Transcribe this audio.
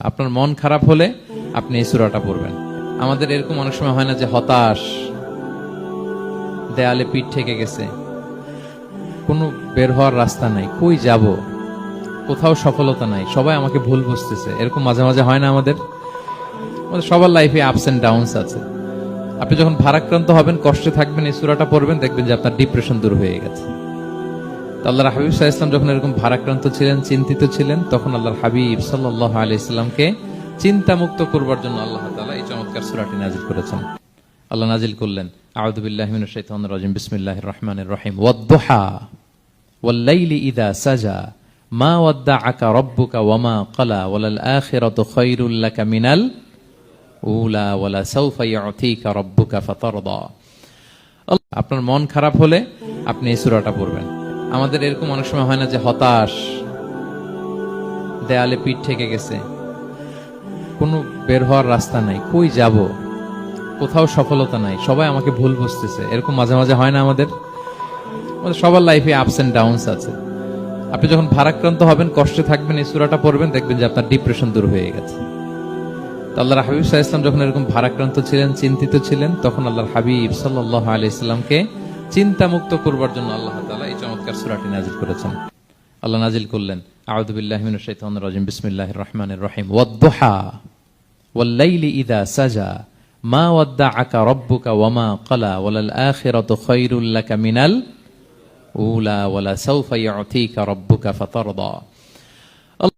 আপনার মন খারাপ হলে আপনি এই সূরাটা পড়বেন। আমাদের এরকম অনেক সময় হয় না যে হতাশ, দেয়ালে পিঠ ঠেকে গেছে, কোনো বের হওয়ার রাস্তা নাই, কই যাব, কোথাও সফলতা নাই, সবাই আমাকে ভুল বুঝতেছে, এরকম মাঝে মাঝে হয় না? আমাদের সবার লাইফে আপস এন্ড ডাউনস আছে। আপনি যখন ভারাক্রান্ত হবেন, কষ্টে থাকবেন, এই সূরাটা পড়বেন, দেখবেন যে আপনার ডিপ্রেশন দূর হয়ে গেছে। আল্লাহর হাবিব সাল্লাল্লাহু আলাইহি ওয়াসাল্লাম যখন এরকম ভারাক্রান্ত ছিলেন, চিন্তিত ছিলেন, তখন আল্লাহর হাবিব সাল্লাল্লাহু আলাইহি ওয়াসাল্লামকে চিন্তা মুক্ত করবার জন্য আল্লাহ তাআলা এই চমৎকার সূরাটি নাযিল করেছেন। আল্লাহ নাযিল করলেন, আউযু বিল্লাহি মিনাশ শাইতানির রাজিম, বিসমিল্লাহির রহমানির রহিম, ওয়াদ-দুহা ওয়াল-লাইলি ইযা সাজা মা ওয়াদ্দাআকা রাব্বুকা ওয়া মা ক্বালা ওয়ালাল আখিরাতু খায়রুল লাকা মিনাল উলা ওয়ালা সাওফা ইউতিকা রাব্বুকা ফাতারদা। আপনার মন খারাপ হলে আপনি এই সূরাটা পড়বেন। আমাদের এরকম অনেক সময় হয় না যে হতাশ, দেয়ালে পিঠ ঠেকে গেছে, কোনো বের হওয়ার রাস্তা নাই, কই যাব, কোথাও সফলতা নাই, সবাই আমাকে ভুল বুঝতেছে, এরকম মাঝে মাঝে হয় না? আমাদের সবার লাইফে আপস এন্ড ডাউনস আছে। আপনি যখন ভারাক্রান্ত হবেন, কষ্টে থাকবেন, এই সূরাটা পড়বেন, দেখবেন যে আপনার ডিপ্রেশন দূর হয়ে গেছে। আল্লাহর হাবিব সাল্লাল্লাহু আলাইহি ওয়াসাল্লাম যখন এরকম ভারাক্রান্ত ছিলেন, চিন্তিত ছিলেন, তখন আল্লাহর হাবিব সাল্লাল্লাহু আলাইহি ওয়াসাল্লামকে চিন্তা মুক্ত করবার জন্য আল্লাহ তাআলা এই চমৎকার সূরাটি নাযিল করেছেন। আল্লাহ নাযিল করলেন, আউযু বিল্লাহি মিনাশ শাইতানির রাজিম, বিসমিল্লাহির রহমানির রহিম, ওয়াদ-দুহা ওয়াল-লাইলি ইযা সাজা মা ওয়াদ্দাআকা রাব্বুকা ওয়া মা ক্বালা ওয়ালাল আখিরাতু খায়রুল লাকা মিনাল উলা ওয়ালা সাওফা ইউতিকা রাব্বুকা ফাতারদা।